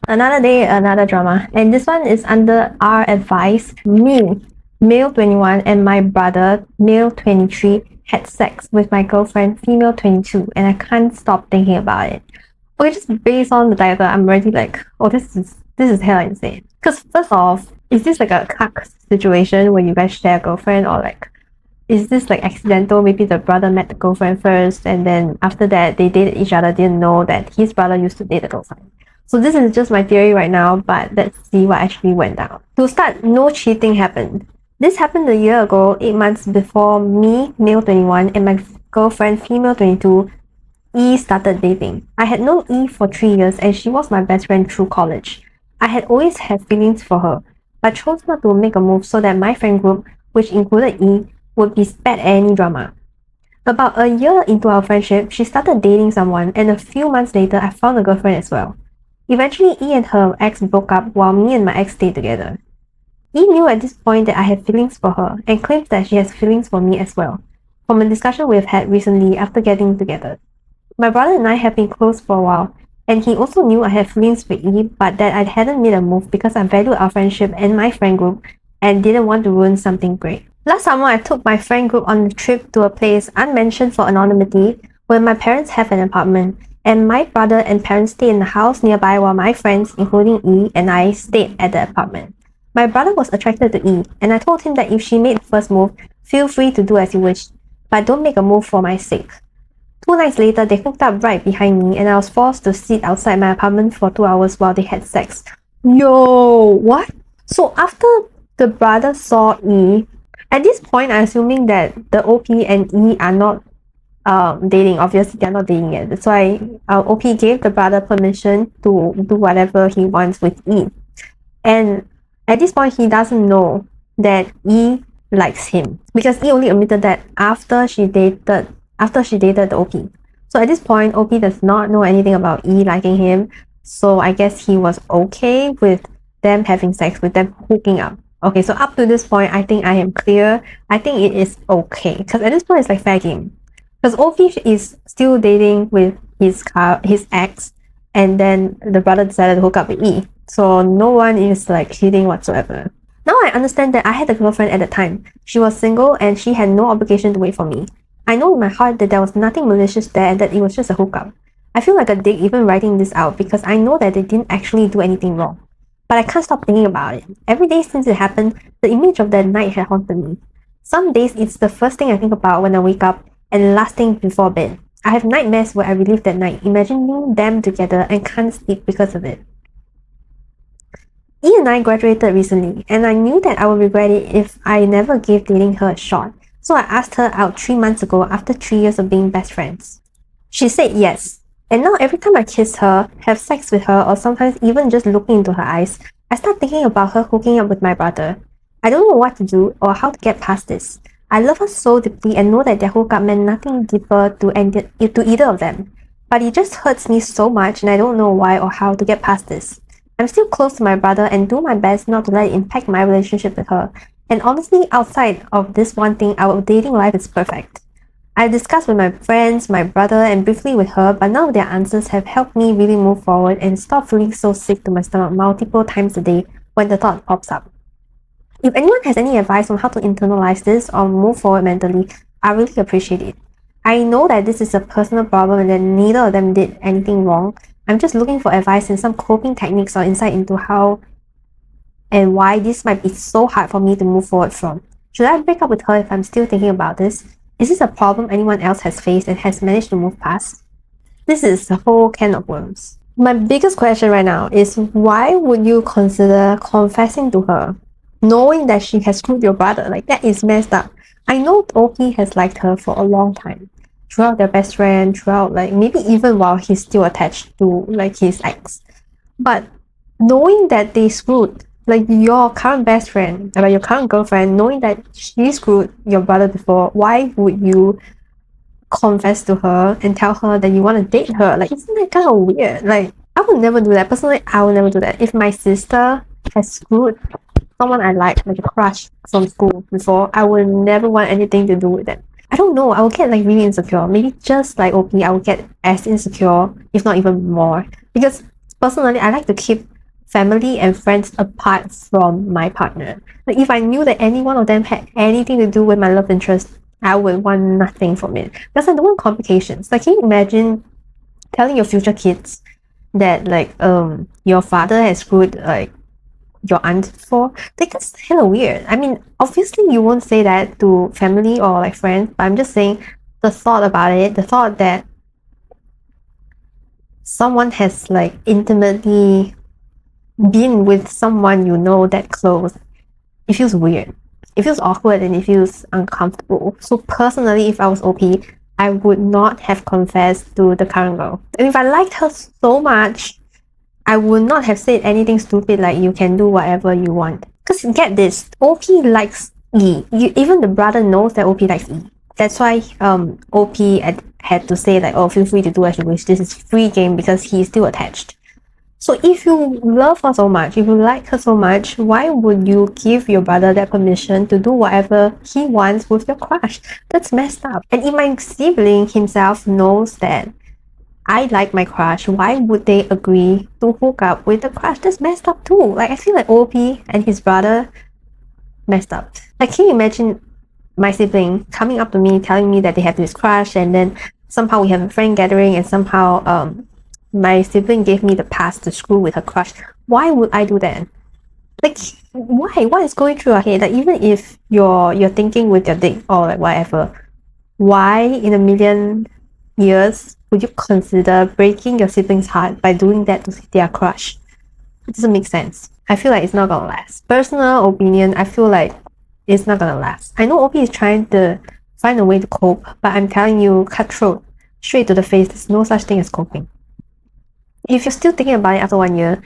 Another day, another drama. And this one is under our advice. Me, male 21, and my brother, male 23, had sex with my girlfriend, female 22, and I can't stop thinking about it. Okay, just based on the title, I'm already like, oh, this is hell insane. Because first off, is this like a cuck situation where you guys share a girlfriend, or like, is this like accidental? Maybe the brother met the girlfriend first, and then after that they dated each other, didn't know that his brother used to date the girlfriend. So this is just my theory right now, but let's see what actually went down. To start, no cheating happened. This happened a year ago, 8 months before me, male 21, and my girlfriend, female 22, E started dating. I had known E for 3 years and she was my best friend through college. I had always had feelings for her, but chose not to make a move so that my friend group, which included E, would be spared any drama. About a year into our friendship, she started dating someone, and a few months later, I found a girlfriend as well. Eventually, E and her ex broke up while me and my ex stayed together. E knew at this point that I had feelings for her and claims that she has feelings for me as well, from a discussion we have had recently after getting together. My brother and I have been close for a while, and he also knew I had feelings for E, but that I hadn't made a move because I valued our friendship and my friend group and didn't want to ruin something great. Last summer, I took my friend group on a trip to a place unmentioned for anonymity where my parents have an apartment, and my brother and parents stayed in the house nearby while my friends, including E, and I stayed at the apartment. My brother was attracted to E, and I told him that if she made the first move, feel free to do as you wish, but don't make a move for my sake. 2 nights later, they hooked up right behind me, and I was forced to sit outside my apartment for 2 hours while they had sex. Yo, what? So after the brother saw E, at this point, I'm assuming that the OP and E are not dating. Obviously, they're not dating yet. That's why OP gave the brother permission to do whatever he wants with E. And at this point, he doesn't know that E likes him, because E only admitted that after she dated the OP. So at this point, OP does not know anything about E liking him. So I guess he was okay with them having sex, with them hooking up. Okay, so up to this point, I think I am clear. I think it is okay, because at this point, it's like fair game. Because OP is still dating with his ex, and then the brother decided to hook up with E. So no one is like cheating whatsoever. Now I understand that I had a girlfriend at the time. She was single and she had no obligation to wait for me. I know in my heart that there was nothing malicious there and that it was just a hookup. I feel like a dick even writing this out because I know that they didn't actually do anything wrong. But I can't stop thinking about it. Every day since it happened, the image of that night had haunted me. Some days it's the first thing I think about when I wake up and the last thing before bed. I have nightmares where I relive that night, imagining them together and can't sleep because of it. E and I graduated recently, and I knew that I would regret it if I never gave dating her a shot. So I asked her out 3 months ago after 3 years of being best friends. She said yes. And now every time I kiss her, have sex with her, or sometimes even just looking into her eyes, I start thinking about her hooking up with my brother. I don't know what to do or how to get past this. I love her so deeply and know that their hookup meant nothing deeper to either of them. But it just hurts me so much and I don't know why or how to get past this. I'm still close to my brother and do my best not to let it impact my relationship with her. And honestly, outside of this one thing, our dating life is perfect. I've discussed with my friends, my brother, and briefly with her, but none of their answers have helped me really move forward and stop feeling so sick to my stomach multiple times a day when the thought pops up. If anyone has any advice on how to internalize this or move forward mentally, I really appreciate it. I know that this is a personal problem and that neither of them did anything wrong. I'm just looking for advice and some coping techniques or insight into how and why this might be so hard for me to move forward from. Should I break up with her if I'm still thinking about this? Is this a problem anyone else has faced and has managed to move past? This is a whole can of worms. My biggest question right now is, why would you consider confessing to her knowing that she has screwed your brother? Like, that is messed up. I know Oki has liked her for a long time, throughout their best friend, throughout like maybe even while he's still attached to like his ex. But knowing that they screwed like your current best friend, like your current girlfriend, knowing that she screwed your brother before, why would you confess to her and tell her that you want to date her? Like, isn't that kind of weird? Like, I would never do that. Personally, I would never do that. If my sister has screwed someone I like a crush from school before, I would never want anything to do with them. I don't know, I would get like really insecure. Maybe just like OP, I would get as insecure, if not even more. Because personally, I like to keep family and friends apart from my partner. Like if I knew that any one of them had anything to do with my love interest, I would want nothing from it. Because I don't want complications. Like, can you imagine telling your future kids that like your father has screwed like your aunt for? Like, that's hella weird. I mean, obviously you won't say that to family or like friends, but I'm just saying the thought about it, the thought that someone has like intimately been with someone you know that close, it feels weird. It feels awkward and it feels uncomfortable. So personally, if I was OP, I would not have confessed to the current girl. And if I liked her so much, I would not have said anything stupid like you can do whatever you want. Because get this, OP likes E. Even the brother knows that OP likes E. That's why OP had to say like, oh, feel free to do as you wish. This is free game because he's still attached. So if you love her so much, if you like her so much, why would you give your brother that permission to do whatever he wants with your crush? That's messed up. And if my sibling himself knows that I like my crush, why would they agree to hook up with the crush? That's messed up too. Like, I feel like OP and his brother messed up. Like, can you imagine my sibling coming up to me telling me that they have this crush, and then somehow we have a friend gathering and somehow my sibling gave me the pass to screw with her crush? Why would I do that? Like, why? What is going through your head? Like, even if you're thinking with your dick or like whatever, why in a million years would you consider breaking your sibling's heart by doing that to their crush? It doesn't make sense. I feel like it's not gonna last. Personal opinion, I feel like it's not gonna last. I know OP is trying to find a way to cope, but I'm telling you, cutthroat, straight to the face, there's no such thing as coping. If you're still thinking about it after 1 year,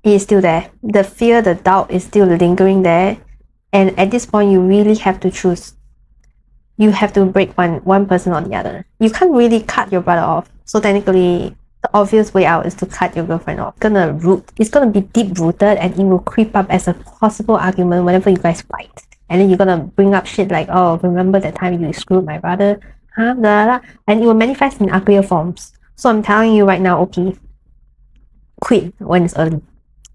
it is still there. The fear, the doubt is still lingering there. And at this point, you really have to choose. You have to break one person or the other. You can't really cut your brother off. So technically, the obvious way out is to cut your girlfriend off. It's gonna be deep rooted and it will creep up as a possible argument whenever you guys fight. And then you're gonna bring up shit like, oh, remember that time you screwed my brother? Huh? Blah, blah. And it will manifest in uglier forms. So I'm telling you right now, OP, quit when it's early.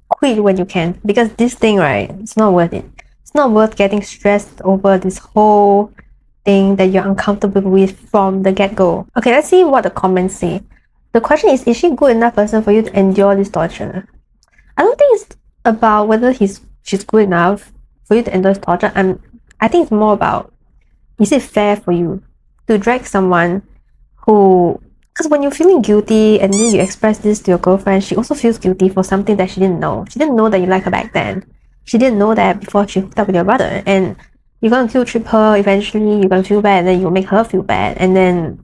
Quit when you can. Because this thing, right, it's not worth it. It's not worth getting stressed over this whole thing that you're uncomfortable with from the get-go. Okay, let's see what the comments say. The question is she a good enough person for you to endure this torture? I don't think it's about whether she's good enough for you to endure this torture. I think it's more about, is it fair for you to drag someone who... Because when you're feeling guilty and then you express this to your girlfriend, she also feels guilty for something that she didn't know. She didn't know that you like her back then. She didn't know that before she hooked up with your brother. And you're gonna guilt trip her eventually, you're gonna feel bad, and then you'll make her feel bad. And then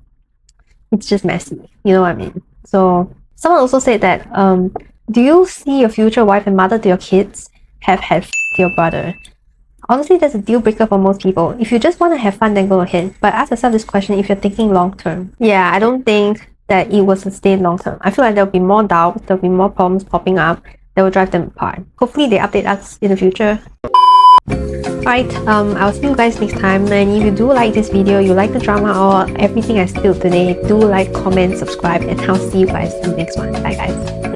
it's just messy. You know what I mean? So someone also said that, do you see your future wife and mother to your kids have had to your brother? Honestly, that's a deal breaker for most people. If you just want to have fun, then go ahead. But ask yourself this question if you're thinking long term. Yeah, I don't think that it will sustain long term. I feel like there'll be more doubts, there'll be more problems popping up that will drive them apart. Hopefully they update us in the future. Alright, I'll see you guys next time. And if you do like this video, you like the drama or everything I spilled today, do like, comment, subscribe, and I'll see you guys in the next one. Bye guys.